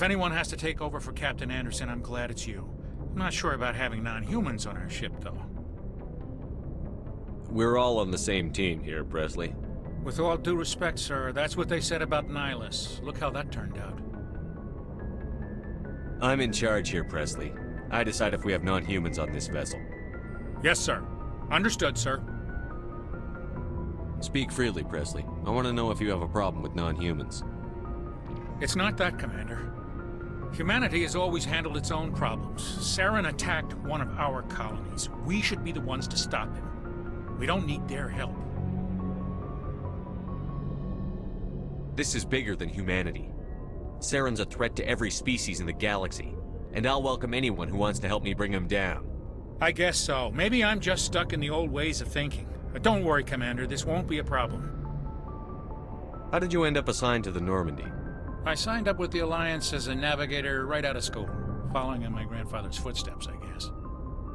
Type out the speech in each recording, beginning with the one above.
anyone has to take over for Captain Anderson, I'm glad it's you. I'm not sure about having non-humans on our ship, though. We're all on the same team here, Pressly. With all due respect, sir, that's what they said about Nihilus. Look how that turned out. I'm in charge here, Pressly. I decide if we have non-humans on this vessel. Yes, sir. Understood, sir. Speak freely, Pressly. I want to know if you have a problem with non-humans. It's not that, Commander. Humanity has always handled its own problems. Saren attacked one of our colonies. We should be the ones to stop him. We don't need their help. This is bigger than humanity. Saren's a threat to every species in the galaxy, and I'll welcome anyone who wants to help me bring him down. I guess so. Maybe I'm just stuck in the old ways of thinking. But don't worry, Commander. This won't be a problem. How did you end up assigned to the Normandy? I signed up with the Alliance as a navigator right out of school, following in my grandfather's footsteps, I guess.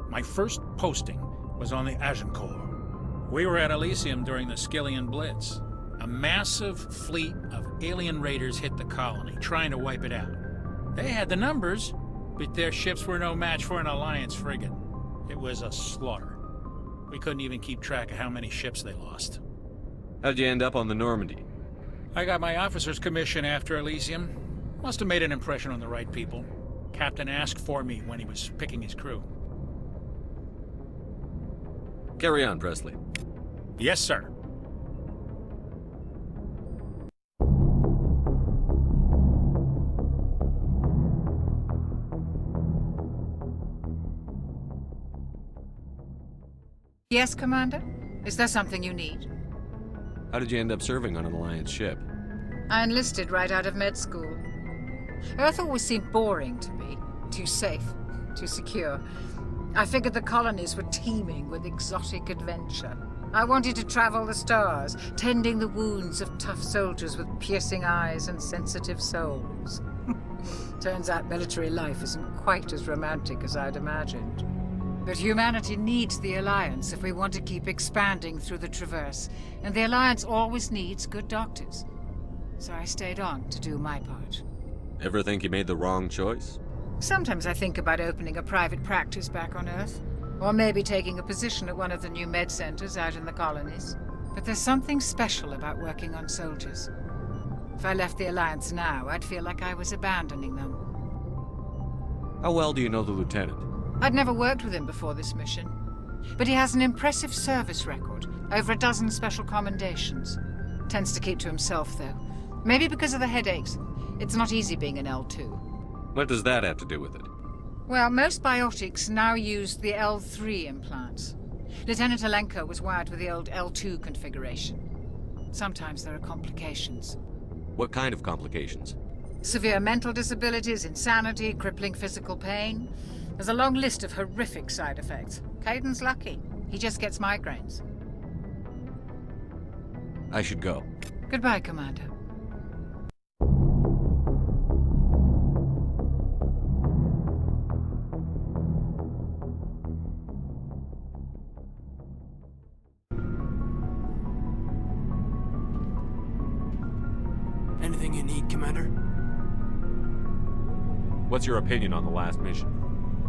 My first posting was on the Agincourt. We were at Elysium during the Skillian Blitz. A massive fleet of alien raiders hit the colony, trying to wipe it out. They had the numbers, but their ships were no match for an Alliance frigate. It was a slaughter. We couldn't even keep track of how many ships they lost. How'd you end up on the Normandy? I got my officer's commission after Elysium. Must have made an impression on the right people. Captain asked for me when he was picking his crew. Carry on, Pressly. Yes, sir. Yes, Commander? Is there something you need? How did you end up serving on an Alliance ship? I enlisted right out of med school. Earth always seemed boring to me. Too safe, too secure. I figured the colonies were teeming with exotic adventure. I wanted to travel the stars, tending the wounds of tough soldiers with piercing eyes and sensitive souls. Turns out military life isn't quite as romantic as I'd imagined. But humanity needs the Alliance if we want to keep expanding through the Traverse, and the Alliance always needs good doctors. So I stayed on to do my part. Ever think you made the wrong choice? Sometimes I think about opening a private practice back on Earth, or maybe taking a position at one of the new med centers out in the colonies. But there's something special about working on soldiers. If I left the Alliance now, I'd feel like I was abandoning them. How well do you know the Lieutenant? I'd never worked with him before this mission, but he has an impressive service record, over a dozen special commendations. Tends to keep to himself, though. Maybe because of the headaches. It's not easy being an L2. What does that have to do with it? Well, most biotics now use the L3 implants. Lieutenant Alenko was wired with the old L2 configuration. Sometimes there are complications. What kind of complications? Severe mental disabilities, insanity, crippling physical pain. There's a long list of horrific side effects. Kaidan's lucky. He just gets migraines. I should go. Goodbye, Commander. Anything you need, Commander? What's your opinion on the last mission?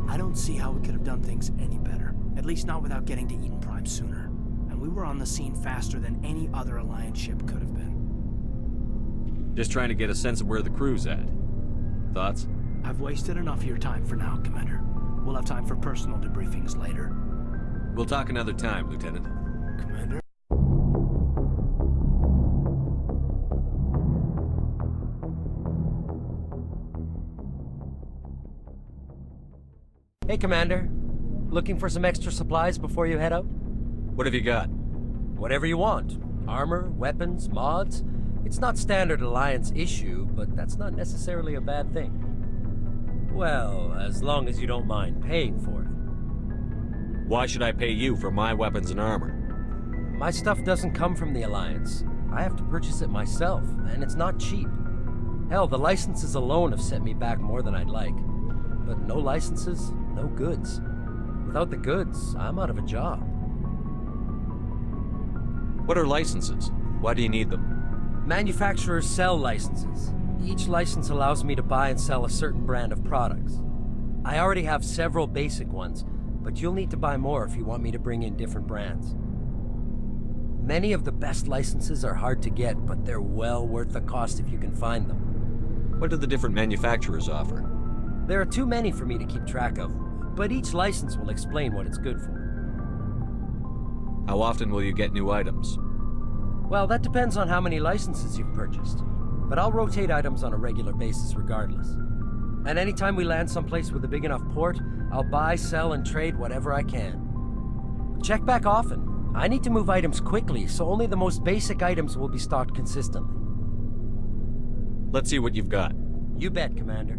I don't see how we could have done things any better. At least not without getting to Eden Prime sooner. And we were on the scene faster than any other Alliance ship could have been. Just trying to get a sense of where the crew's at. Thoughts? I've wasted enough of your time for now, Commander. We'll have time for personal debriefings later. We'll talk another time, Lieutenant. Commander? Hey, Commander. Looking for some extra supplies before you head out? What have you got? Whatever you want. Armor, weapons, mods. It's not standard Alliance issue, but that's not necessarily a bad thing. Well, as long as you don't mind paying for it. Why should I pay you for my weapons and armor? My stuff doesn't come from the Alliance. I have to purchase it myself, and it's not cheap. Hell, the licenses alone have set me back more than I'd like. But no licenses, no goods. Without the goods, I'm out of a job. What are licenses? Why do you need them? Manufacturers sell licenses. Each license allows me to buy and sell a certain brand of products. I already have several basic ones, but you'll need to buy more if you want me to bring in different brands. Many of the best licenses are hard to get, but they're well worth the cost if you can find them. What do the different manufacturers offer? There are too many for me to keep track of, but each license will explain what it's good for. How often will you get new items? Well, that depends on how many licenses you've purchased, but I'll rotate items on a regular basis regardless. And anytime we land someplace with a big enough port, I'll buy, sell, and trade whatever I can. Check back often. I need to move items quickly, so only the most basic items will be stocked consistently. Let's see what you've got. You bet, Commander.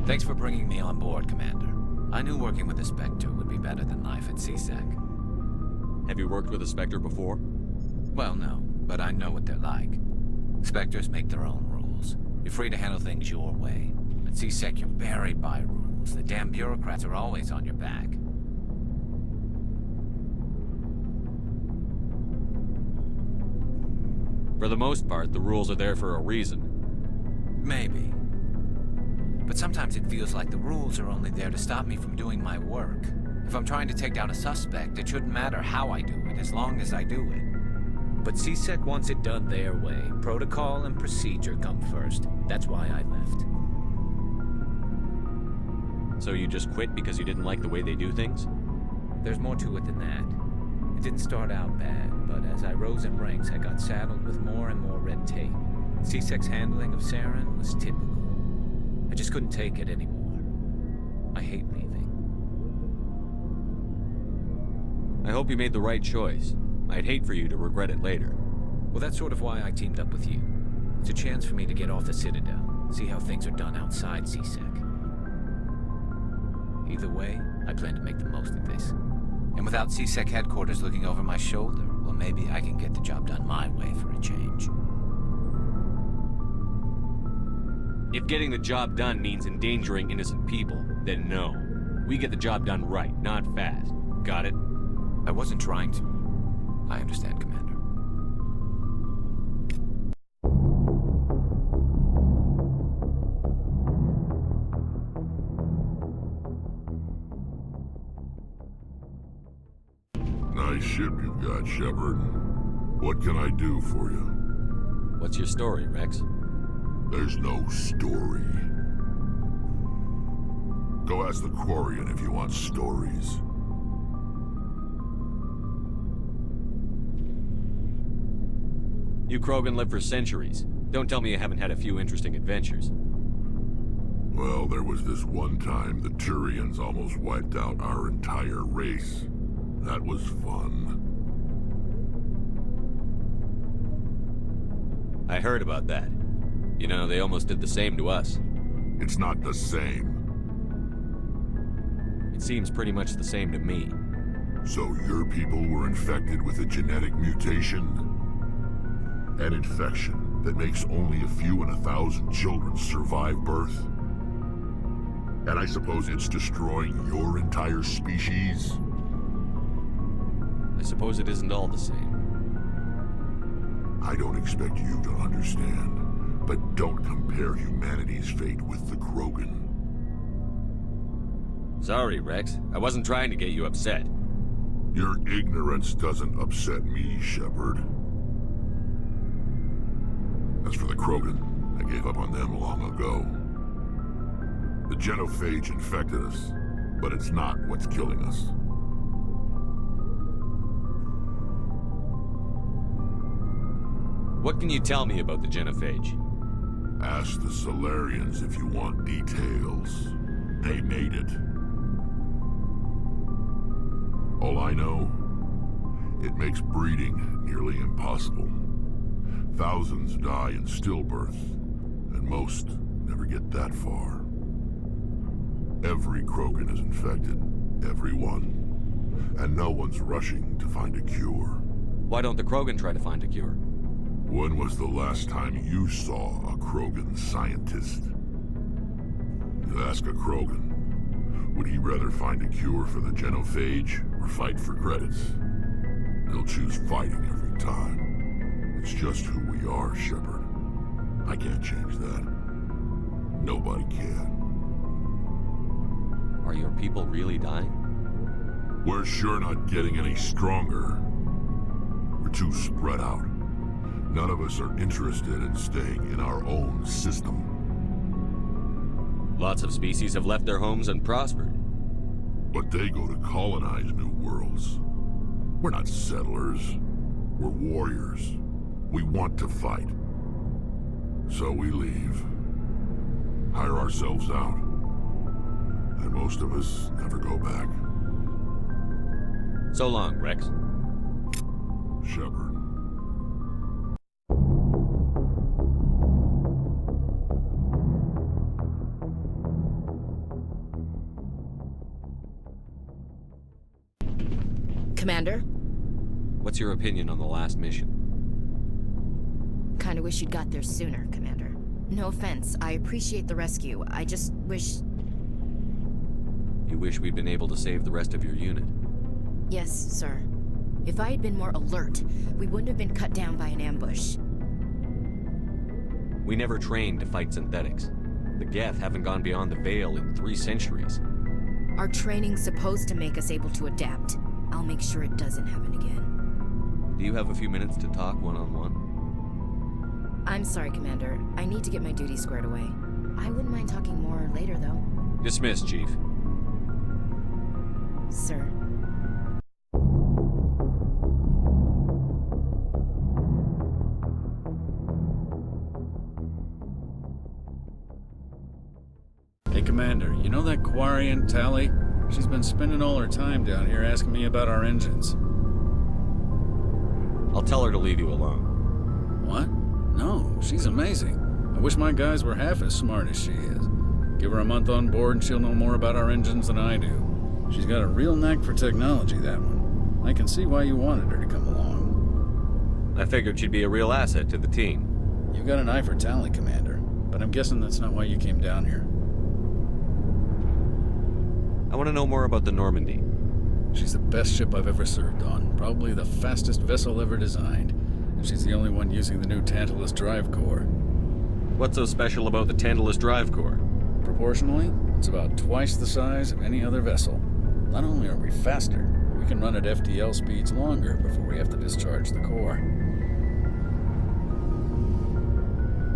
Thanks for bringing me on board, Commander. I knew working with a Spectre would be better than life at CSEC. Have you worked with a Spectre before? Well, no, but I know what they're like. Spectres make their own rules. You're free to handle things your way. At CSEC, you're buried by rules. The damn bureaucrats are always on your back. For the most part, the rules are there for a reason. Maybe. But sometimes it feels like the rules are only there to stop me from doing my work. If I'm trying to take down a suspect, it shouldn't matter how I do it, as long as I do it. But CSEC wants it done their way. Protocol and procedure come first. That's why I left. So you just quit because you didn't like the way they do things? There's more to it than that. It didn't start out bad, but as I rose in ranks, I got saddled with more and more red tape. CSEC's handling of Saren was typical. I just couldn't take it anymore. I hate leaving. I hope you made the right choice. I'd hate for you to regret it later. Well, that's sort of why I teamed up with you. It's a chance for me to get off the Citadel, see how things are done outside CSEC. Either way, I plan to make the most of this. And without CSEC headquarters looking over my shoulder, well, maybe I can get the job done my way for a change. If getting the job done means endangering innocent people, then no. We get the job done right, not fast. Got it? I wasn't trying to. I understand, Commander. Nice ship you've got, Shepard. What can I do for you? What's your story, Wrex? There's no story. Go ask the Quarian if you want stories. You Krogan live for centuries. Don't tell me you haven't had a few interesting adventures. Well, there was this one time the Turians almost wiped out our entire race. That was fun. I heard about that. You know, they almost did the same to us. It's not the same. It seems pretty much the same to me. So your people were infected with a genetic mutation? An infection that makes only a few in 1,000 children survive birth? And I suppose it's destroying your entire species? I suppose it isn't all the same. I don't expect you to understand, but don't compare humanity's fate with the Krogan. Sorry, Wrex. I wasn't trying to get you upset. Your ignorance doesn't upset me, Shepard. As for the Krogan, I gave up on them long ago. The genophage infected us, but it's not what's killing us. What can you tell me about the genophage? Ask the Solarians if you want details. They made it. All I know, it makes breeding nearly impossible. Thousands die in stillbirth, and most never get that far. Every Krogan is infected, every one. And no one's rushing to find a cure. Why don't the Krogan try to find a cure? When was the last time you saw a Krogan scientist? You ask a Krogan, Would he rather find a cure for the genophage or fight for credits? He'll choose fighting every time. It's just who we are, Shepard. I can't change that. Nobody can. Are your people really dying? We're sure not getting any stronger. We're too spread out. None of us are interested in staying in our own system. Lots of species have left their homes and prospered. But they go to colonize new worlds. We're not settlers. We're warriors. We want to fight. So we leave. Hire ourselves out. And most of us never go back. So long, Wrex. Shepard. Commander? What's your opinion on the last mission? Kinda wish you'd got there sooner, Commander. No offense, I appreciate the rescue. I just wish... You wish we'd been able to save the rest of your unit? Yes, sir. If I had been more alert, we wouldn't have been cut down by an ambush. We never trained to fight synthetics. The Geth haven't gone beyond the Veil in 3 centuries. Our training's supposed to make us able to adapt. I'll make sure it doesn't happen again. Do you have a few minutes to talk one-on-one? I'm sorry, Commander. I need to get my duty squared away. I wouldn't mind talking more later, though. Dismissed, Chief. Sir. Hey, Commander, you know that Quarian, Tali? She's been spending all her time down here asking me about our engines. I'll tell her to leave you alone. What? No, she's amazing. I wish my guys were half as smart as she is. Give her a month on board and she'll know more about our engines than I do. She's got a real knack for technology, that one. I can see why you wanted her to come along. I figured she'd be a real asset to the team. You've got an eye for Tali, Commander, but I'm guessing that's not why you came down here. I want to know more about the Normandy. She's the best ship I've ever served on, probably the fastest vessel ever designed, and she's the only one using the new Tantalus drive core. What's so special about the Tantalus drive core? Proportionally, it's about twice the size of any other vessel. Not only are we faster, we can run at FTL speeds longer before we have to discharge the core.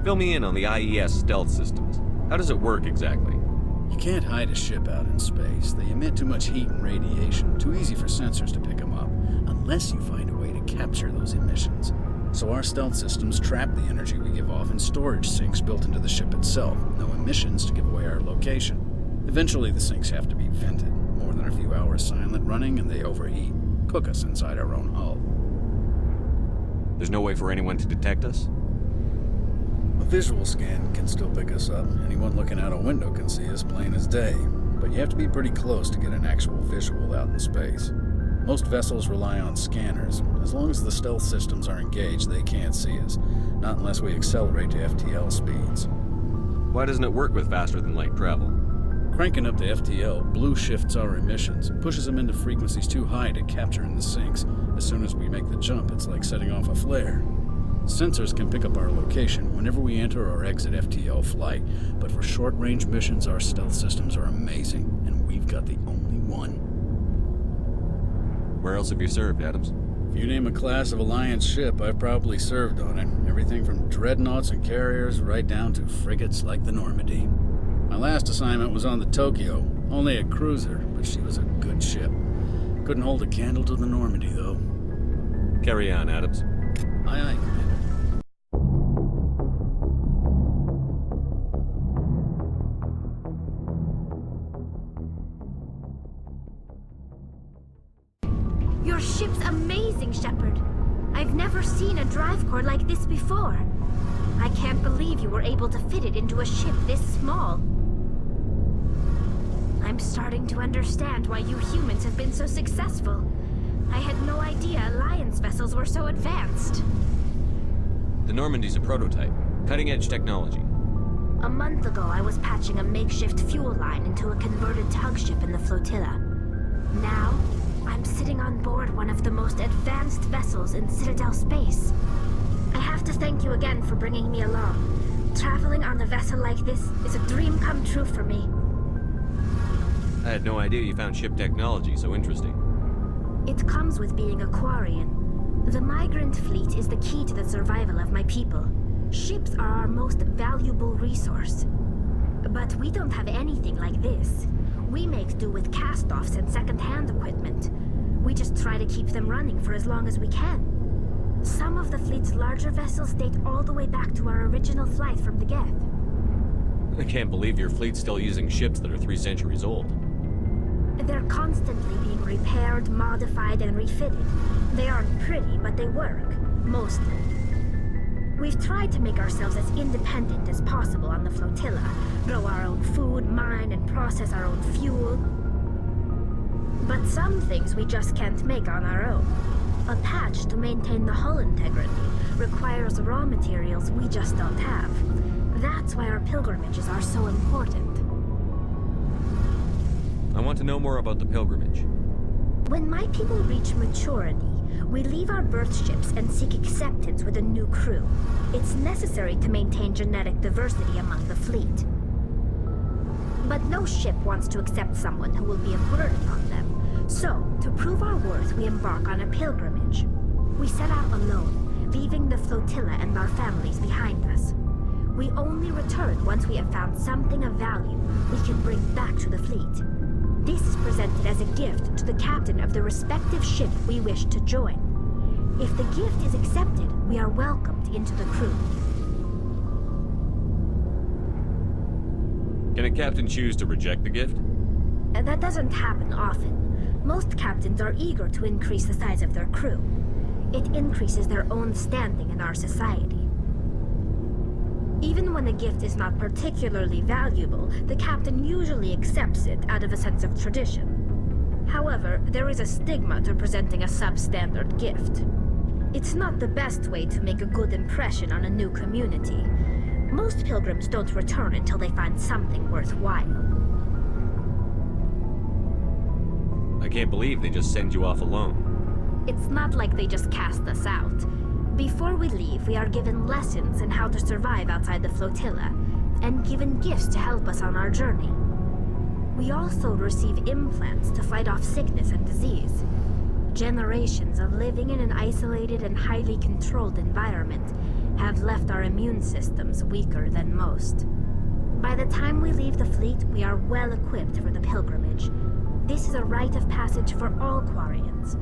Fill me in on the IES stealth systems. How does it work exactly? You can't hide a ship out in space. They emit too much heat and radiation, too easy for sensors to pick them up, unless you find a way to capture those emissions. So our stealth systems trap the energy we give off in storage sinks built into the ship itself, no emissions to give away our location. Eventually the sinks have to be vented. More than a few hours silent running and they overheat, cook us inside our own hull. There's no way for anyone to detect us? A visual scan can still pick us up. Anyone looking out a window can see us plain as day. But you have to be pretty close to get an actual visual out in space. Most vessels rely on scanners. As long as the stealth systems are engaged, they can't see us. Not unless we accelerate to FTL speeds. Why doesn't it work with faster-than-light travel? Cranking up to FTL blue shifts our emissions, pushes them into frequencies too high to capture in the sinks. As soon as we make the jump, it's like setting off a flare. Sensors can pick up our location whenever we enter or exit FTL flight, but for short-range missions, our stealth systems are amazing, and we've got the only one. Where else have you served, Adams? If you name a class of Alliance ship, I've probably served on it. Everything from dreadnoughts and carriers right down to frigates like the Normandy. My last assignment was on the Tokyo, only a cruiser, but she was a good ship. Couldn't hold a candle to the Normandy, though. Carry on, Adams. Aye, aye, Commander. Your ship's amazing, Shepard. I've never seen a drive core like this before. I can't believe you were able to fit it into a ship this small. I'm starting to understand why you humans have been so successful. I had no idea Alliance vessels were so advanced. The Normandy's a prototype. Cutting-edge technology. A month ago, I was patching a makeshift fuel line into a converted tug ship in the flotilla. Now, I'm sitting on board one of the most advanced vessels in Citadel space. I have to thank you again for bringing me along. Traveling on a vessel like this is a dream come true for me. I had no idea you found ship technology so interesting. It comes with being a Quarian. The migrant fleet is the key to the survival of my people. Ships are our most valuable resource. But we don't have anything like this. We make do with cast-offs and second-hand equipment. We just try to keep them running for as long as we can. Some of the fleet's larger vessels date all the way back to our original flight from the Geth. I can't believe your fleet's still using ships that are 3 centuries old. They're constantly being repaired, modified, and refitted. They aren't pretty, but they work. Mostly. We've tried to make ourselves as independent as possible on the flotilla. Grow our own food, mine, and process our own fuel. But some things we just can't make on our own. A patch to maintain the hull integrity requires raw materials we just don't have. That's why our pilgrimages are so important. I want to know more about the pilgrimage. When my people reach maturity, we leave our birth ships and seek acceptance with a new crew. It's necessary to maintain genetic diversity among the fleet. But no ship wants to accept someone who will be a burden on them. So, to prove our worth, we embark on a pilgrimage. We set out alone, leaving the flotilla and our families behind us. We only return once we have found something of value we can bring back to the fleet. This is presented as a gift to the captain of the respective ship we wish to join. If the gift is accepted, we are welcomed into the crew. Can a captain choose to reject the gift? That doesn't happen often. Most captains are eager to increase the size of their crew. It increases their own standing in our society. Even when a gift is not particularly valuable, the captain usually accepts it out of a sense of tradition. However, there is a stigma to presenting a substandard gift. It's not the best way to make a good impression on a new community. Most pilgrims don't return until they find something worthwhile. I can't believe they just send you off alone. It's not like they just cast us out. Before we leave, we are given lessons in how to survive outside the flotilla, and given gifts to help us on our journey. We also receive implants to fight off sickness and disease. Generations of living in an isolated and highly controlled environment have left our immune systems weaker than most. By the time we leave the fleet, we are well equipped for the pilgrimage. This is a rite of passage for all Quarians.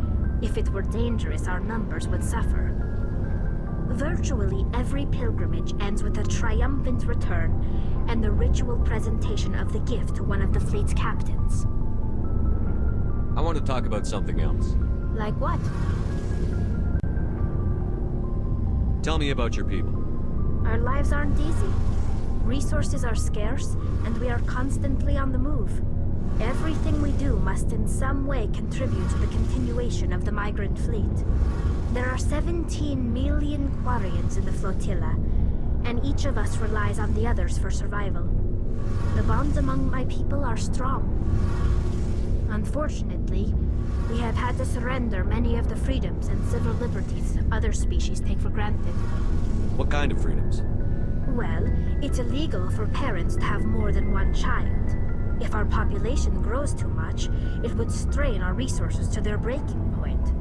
If it were dangerous, our numbers would suffer. Virtually every pilgrimage ends with a triumphant return and the ritual presentation of the gift to one of the fleet's captains. I want to talk about something else. Like what? Tell me about your people. Our lives aren't easy. Resources are scarce, and we are constantly on the move. Everything we do must in some way contribute to the continuation of the migrant fleet. There are 17 million Quarians in the flotilla, and each of us relies on the others for survival. The bonds among my people are strong. Unfortunately, we have had to surrender many of the freedoms and civil liberties other species take for granted. What kind of freedoms? Well, it's illegal for parents to have more than one child. If our population grows too much, it would strain our resources to their breaking point.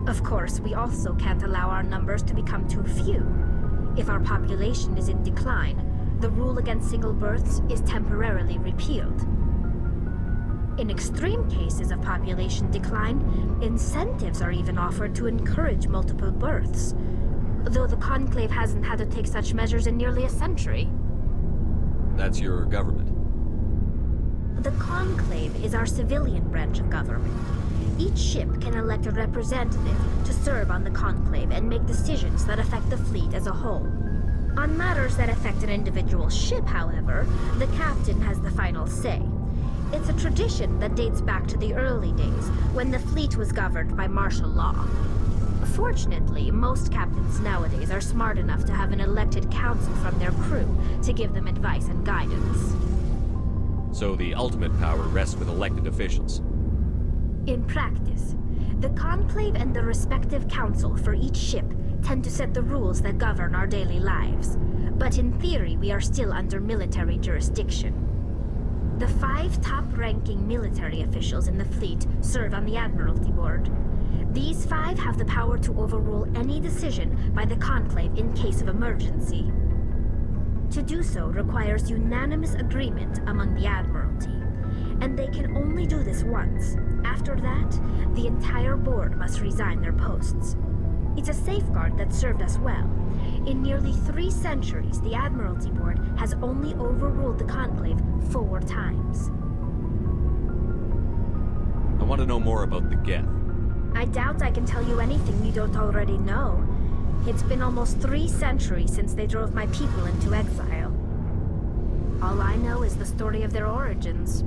Of course, we also can't allow our numbers to become too few. If our population is in decline, the rule against single births is temporarily repealed. In extreme cases of population decline, incentives are even offered to encourage multiple births, though the Conclave hasn't had to take such measures in nearly a century. That's your government. The Conclave is our civilian branch of government. Each ship can elect a representative to serve on the Conclave and make decisions that affect the fleet as a whole. On matters that affect an individual ship, however, the captain has the final say. It's a tradition that dates back to the early days, when the fleet was governed by martial law. Unfortunately, most captains nowadays are smart enough to have an elected council from their crew to give them advice and guidance. So the ultimate power rests with elected officials. In practice, the Conclave and the respective council for each ship tend to set the rules that govern our daily lives. But in theory, we are still under military jurisdiction. The 5 top-ranking military officials in the fleet serve on the Admiralty Board. These 5 have the power to overrule any decision by the Conclave in case of emergency. To do so requires unanimous agreement among the Admiralty, and they can only do this once. After that, the entire board must resign their posts. It's a safeguard that served us well. In nearly 3 centuries, the Admiralty Board has only overruled the Conclave 4 times. I want to know more about the Geth. I doubt I can tell you anything you don't already know. It's been almost 3 centuries since they drove my people into exile. All I know is the story of their origins,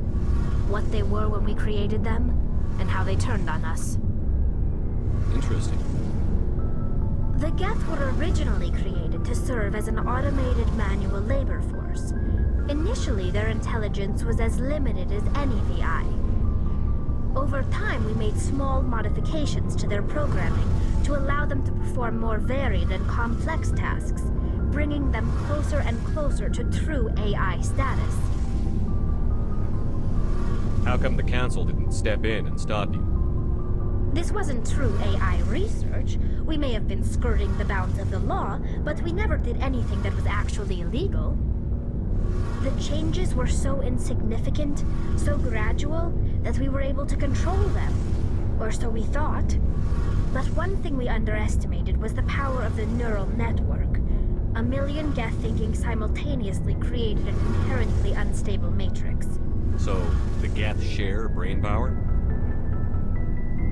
what they were when we created them, and how they turned on us. Interesting. The Geth were originally created to serve as an automated manual labor force. Initially, their intelligence was as limited as any VI. Over time, we made small modifications to their programming to allow them to perform more varied and complex tasks, bringing them closer and closer to true AI status. How come the Council didn't step in and stop you? This wasn't true AI research. We may have been skirting the bounds of the law, but we never did anything that was actually illegal. The changes were so insignificant, so gradual, that we were able to control them. Or so we thought. But one thing we underestimated was the power of the neural network. 1 million Geth thinking simultaneously created an inherently unstable matrix. So, the Geth share brain power?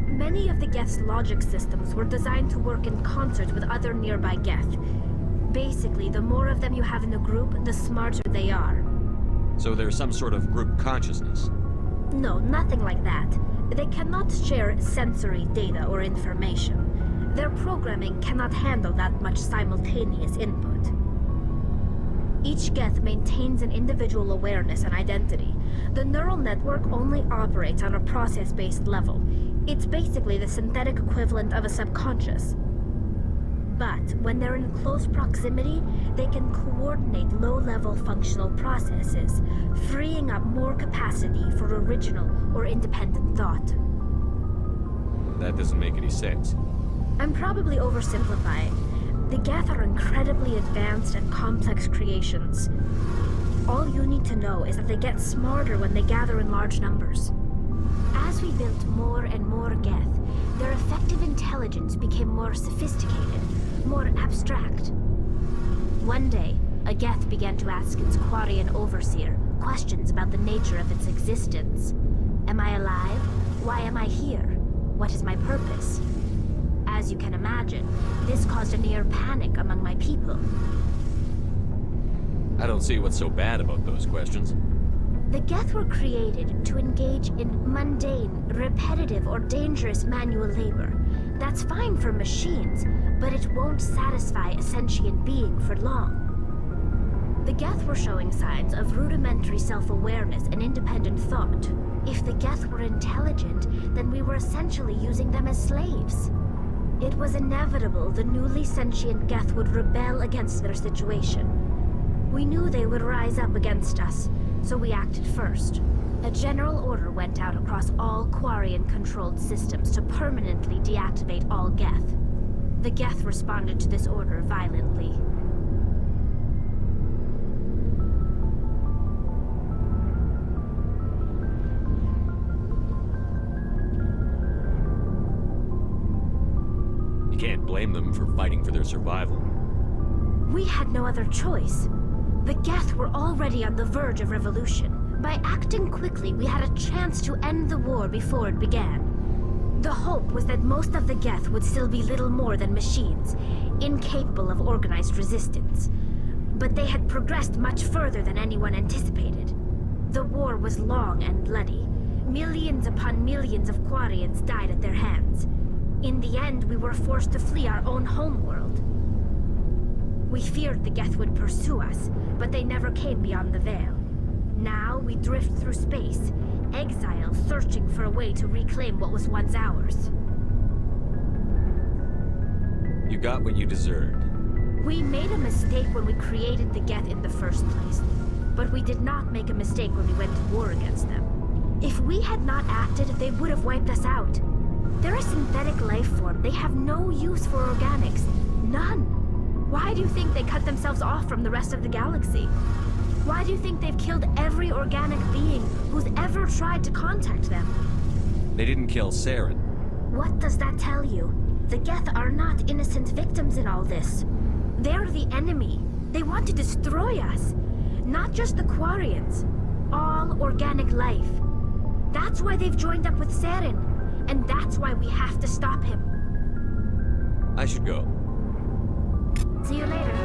Many of the Geth's logic systems were designed to work in concert with other nearby Geth. Basically, the more of them you have in the group, the smarter they are. So there's some sort of group consciousness? No, nothing like that. They cannot share sensory data or information. Their programming cannot handle that much simultaneous input. Each Geth maintains an individual awareness and identity. The neural network only operates on a process-based level. It's basically the synthetic equivalent of a subconscious. But when they're in close proximity, they can coordinate low-level functional processes, freeing up more capacity for original or independent thought. That doesn't make any sense. I'm probably oversimplifying. The Geth are incredibly advanced and complex creations. All you need to know is that they get smarter when they gather in large numbers. As we built more and more Geth, their effective intelligence became more sophisticated, more abstract. One day, a Geth began to ask its Quarian overseer questions about the nature of its existence. Am I alive? Why am I here? What is my purpose? As you can imagine, this caused a near panic among my people. I don't see what's so bad about those questions. The Geth were created to engage in mundane, repetitive, or dangerous manual labor. That's fine for machines, but it won't satisfy a sentient being for long. The Geth were showing signs of rudimentary self-awareness and independent thought. If the Geth were intelligent, then we were essentially using them as slaves. It was inevitable the newly sentient Geth would rebel against their situation. We knew they would rise up against us, so we acted first. A general order went out across all Quarian-controlled systems to permanently deactivate all Geth. The Geth responded to this order violently. You can't blame them for fighting for their survival. We had no other choice. The Geth were already on the verge of revolution. By acting quickly, we had a chance to end the war before it began. The hope was that most of the Geth would still be little more than machines, incapable of organized resistance. But they had progressed much further than anyone anticipated. The war was long and bloody. Millions upon millions of Quarians died at their hands. In the end, we were forced to flee our own homeworld. We feared the Geth would pursue us, but they never came beyond the Veil. Now we drift through space, exile searching for a way to reclaim what was once ours. You got what you deserved. We made a mistake when we created the Geth in the first place, but we did not make a mistake when we went to war against them. If we had not acted, they would have wiped us out. They're a synthetic life form. They have no use for organics. None. Why do you think they cut themselves off from the rest of the galaxy? Why do you think they've killed every organic being who's ever tried to contact them? They didn't kill Saren. What does that tell you? The Geth are not innocent victims in all this. They're the enemy. They want to destroy us. Not just the Quarians. All organic life. That's why they've joined up with Saren. And that's why we have to stop him. I should go. See you later.